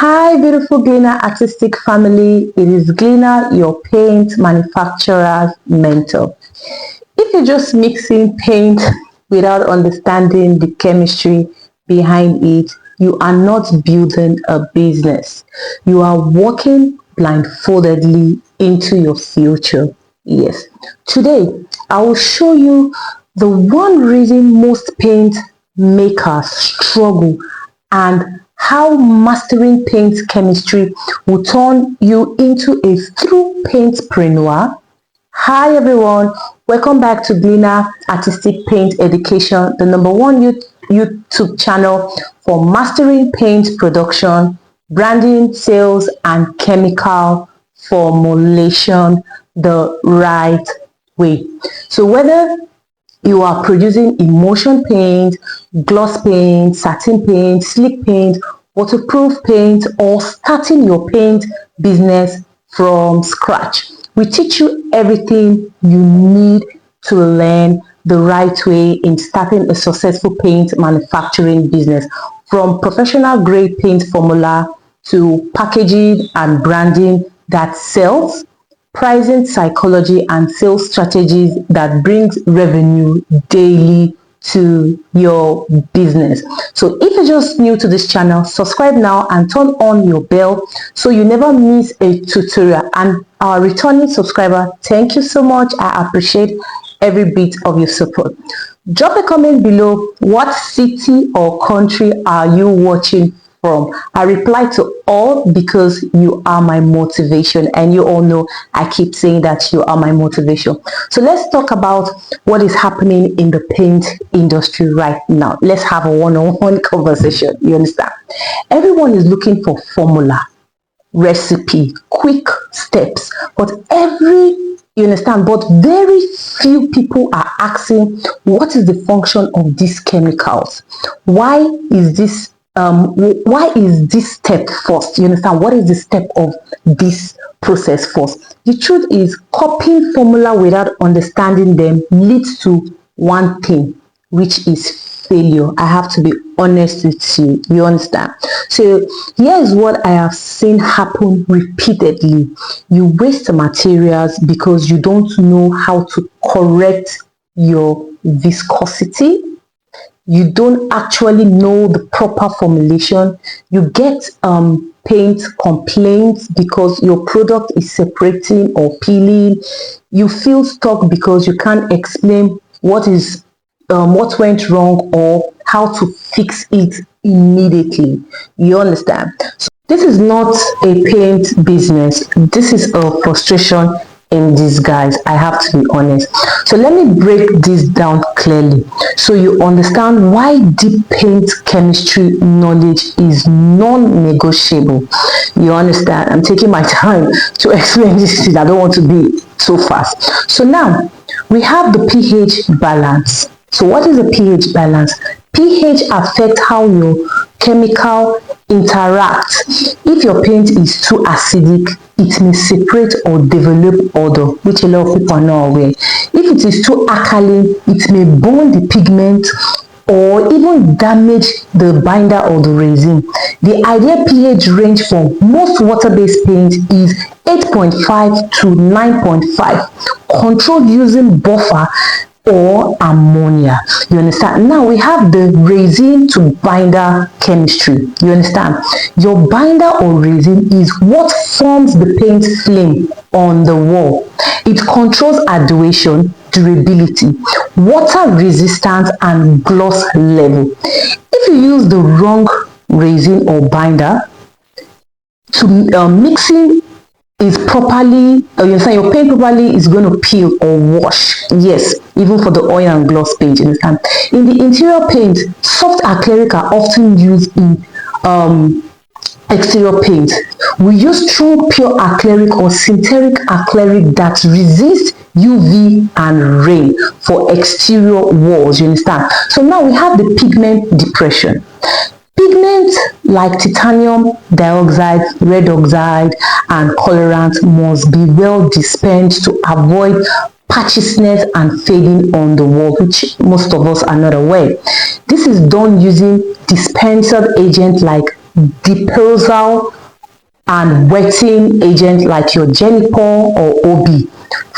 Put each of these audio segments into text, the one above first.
Hi, beautiful Glina Artistic family. It is Glina, your paint manufacturer's mentor. If you're just mixing paint without understanding the chemistry behind it, you are not building a business. You are walking blindfoldedly into your future. Yes. Today, I will show you the one reason most paint makers struggle and how mastering paint chemistry will turn you into a true paintpreneur. Hi everyone, welcome back to GlinaArtistic Paint Education, the #1 YouTube channel for mastering paint production, branding, sales, and chemical formulation the right way. So whether you are producing emulsion paint, gloss paint, satin paint, slick paint, waterproof paint, or starting your paint business from scratch. We teach you everything you need to learn the right way in starting a successful paint manufacturing business, from professional grade paint formula to packaging and branding that sells, pricing psychology, and sales strategies that brings revenue daily to your business. So if you're just new to this channel, subscribe now and turn on your bell so you never miss a tutorial. And our returning subscriber, thank you so much. I appreciate every bit of your support. Drop a comment below. What city or country are you watching from? I reply to all because you are my motivation, and you all know I keep saying that you are my motivation. So let's talk about what is happening in the paint industry right now. Let's have a one-on-one conversation. You understand? Everyone is looking for formula, recipe, quick steps, but you understand, but very few people are asking, what is the function of these chemicals? Why is this step first? You understand, what is the step of this process first? The truth is, copying formula without understanding them leads to one thing, which is failure. I have to be honest with you. You understand? So here's what I have seen happen repeatedly. You waste the materials because you don't know how to correct your viscosity. You don't actually know the proper formulation. You get paint complaints because your product is separating or peeling. You feel stuck because you can't explain what went wrong or how to fix it immediately. You understand? So this is not a paint business. This is a frustration in disguise. I have to be honest. So let me break this down clearly so you understand why deep paint chemistry knowledge is non-negotiable. You understand? I'm taking my time to explain this thing. I don't want to be so fast. So now we have the pH balance. So what is a pH balance? pH affects how your chemical interacts. If your paint is too acidic, it may separate or develop odor, which a lot of people are not aware. If it is too alkaline, it may burn the pigment or even damage the binder or the resin. The ideal pH range for most water-based paint is 8.5 to 9.5, controlled using buffer or ammonia. You understand? Now we have the resin to binder chemistry. You understand? Your binder or resin is what forms the paint film on the wall. It controls adhesion, durability, water resistance, and gloss level. If you use the wrong resin or binder to mixing is properly, you understand, your paint properly is going to peel or wash. Yes, even for the oil and gloss paint. You understand? In the interior paint, soft acrylic are often used in exterior paint. We use true pure acrylic or synthetic acrylic that resist UV and rain for exterior walls. You understand? So now we have the pigment depression. Pigments like titanium dioxide, red oxide, and colorant must be well dispensed to avoid patchiness and fading on the wall, which most of us are not aware. This is done using dispenser agents like dispersal and wetting agent like your Genitor or OB,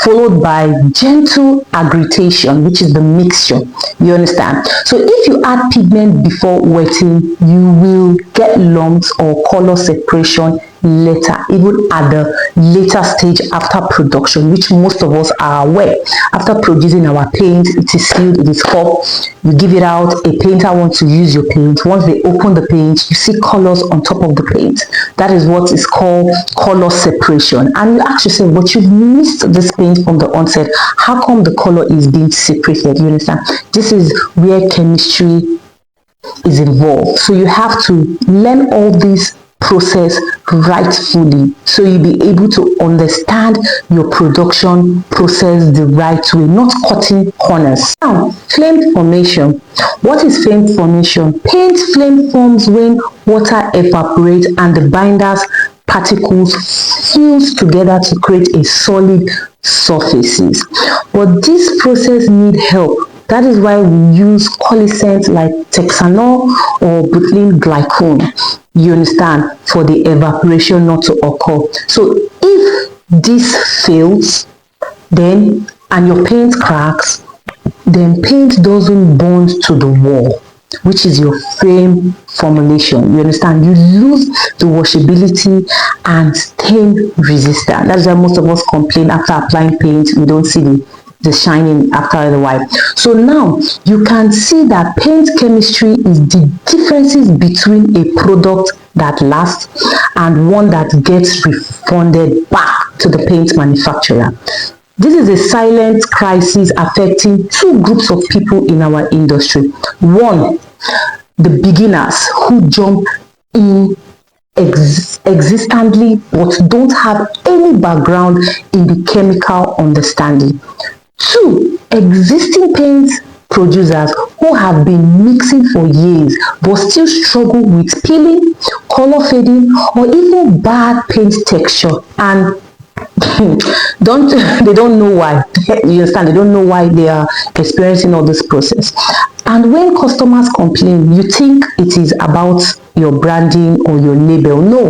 followed by gentle aggregation, which is the mixture. You understand? So if you add pigment before wetting, you will get lumps or color separation later, even at the later stage after production, which most of us are aware. After producing our paint, it is sealed, it is cupped, you give it out, a painter wants to use your paint. Once they open the paint, you see colors on top of the paint. That is what is called color separation. And you ask yourself, but you've missed this paint from the onset. How come the color is being separated? You understand? This is where chemistry is involved. So you have to learn all these process rightfully, so you'll be able to understand your production process the right way, not cutting corners. Now, flame formation. What is flame formation? Paint flame forms when water evaporates and the binder's particles fuse together to create a solid surfaces. But this process needs help. That is why we use coalescents like Texanol or butylene glycol, you understand, for the evaporation not to occur. So if this fails, then, and your paint cracks, then paint doesn't bond to the wall, which is your frame formulation. You understand? You lose the washability and stain resistance. That's why most of us complain after applying paint, we don't see the shining after the wipe. So now you can see that paint chemistry is the differences between a product that lasts and one that gets refunded back to the paint manufacturer. This is a silent crisis affecting two groups of people in our industry. One, the beginners who jump in existently but don't have any background in the chemical understanding. Two, existing paint producers who have been mixing for years but still struggle with peeling, color fading, or even bad paint texture, and they don't know why. You understand? They don't know why they are experiencing all this process. And when customers complain, you think it is about your branding or your label. No,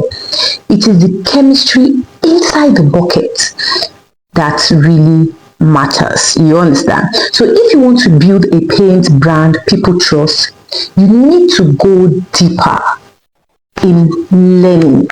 it is the chemistry inside the bucket that really matters. You understand? So if you want to build a paint brand people trust, you need to go deeper in learning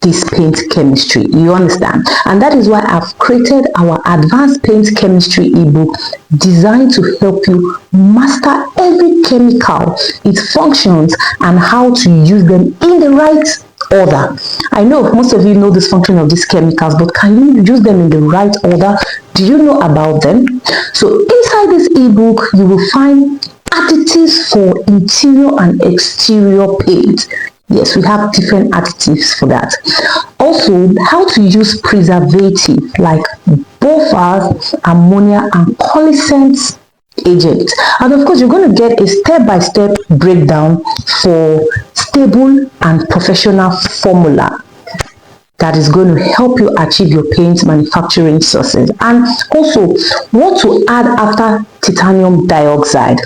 this paint chemistry. You understand? And that is why I've created our advanced paint chemistry ebook designed to help you master every chemical, its functions, and how to use them in the right order. I know most of you know this function of these chemicals, but can you use them in the right order? Do you know about them? So inside this ebook, you will find additives for interior and exterior paint. Yes, we have different additives for that. Also, how to use preservative like buffers, ammonia, and coalescent agent. And of course, you're going to get a step-by-step breakdown for stable and professional formula that is going to help you achieve your paint manufacturing success. And also, what to add after titanium dioxide.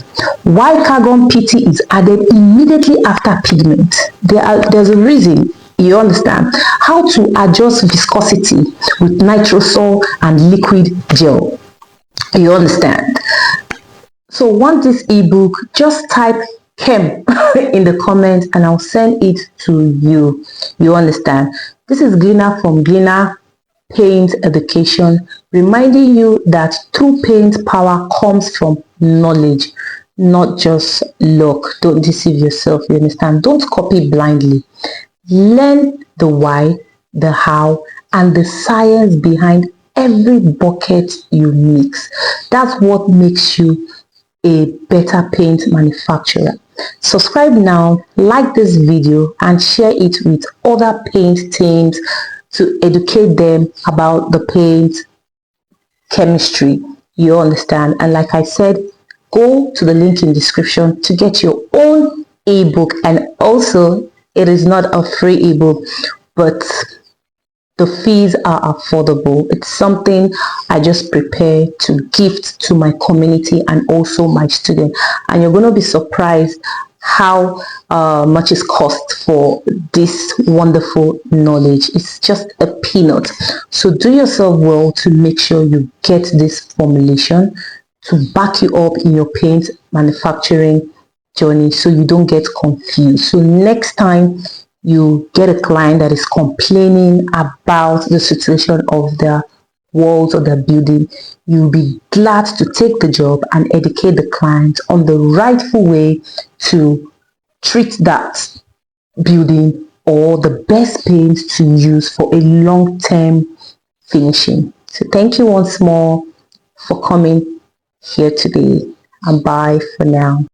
Why carbon PT is added immediately after pigment. There's a reason. You understand? How to adjust viscosity with nitrosol and liquid gel. You understand? So want this ebook, just type chem in the comments and I'll send it to you. You understand? This is Glina from Glina Paint Education, reminding you that true paint power comes from knowledge, not just luck. Don't deceive yourself, you understand? Don't copy blindly. Learn the why, the how, and the science behind every bucket you mix. That's what makes you a better paint manufacturer. Subscribe now, like this video, and share it with other paint teams to educate them about the paint chemistry. You understand? And like I said, go to the link in the description to get your own ebook. And also, it is not a free ebook, but the fees are affordable. It's something I just prepare to gift to my community and also my students. And you're going to be surprised how much is cost for this wonderful knowledge. It's just a peanut. So do yourself well to make sure you get this formulation to back you up in your paint manufacturing journey, so you don't get confused. So next time you get a client that is complaining about the situation of their walls or their building, you'll be glad to take the job and educate the client on the rightful way to treat that building, or the best paint to use for a long-term finishing. So thank you once more for coming here today, and bye for now.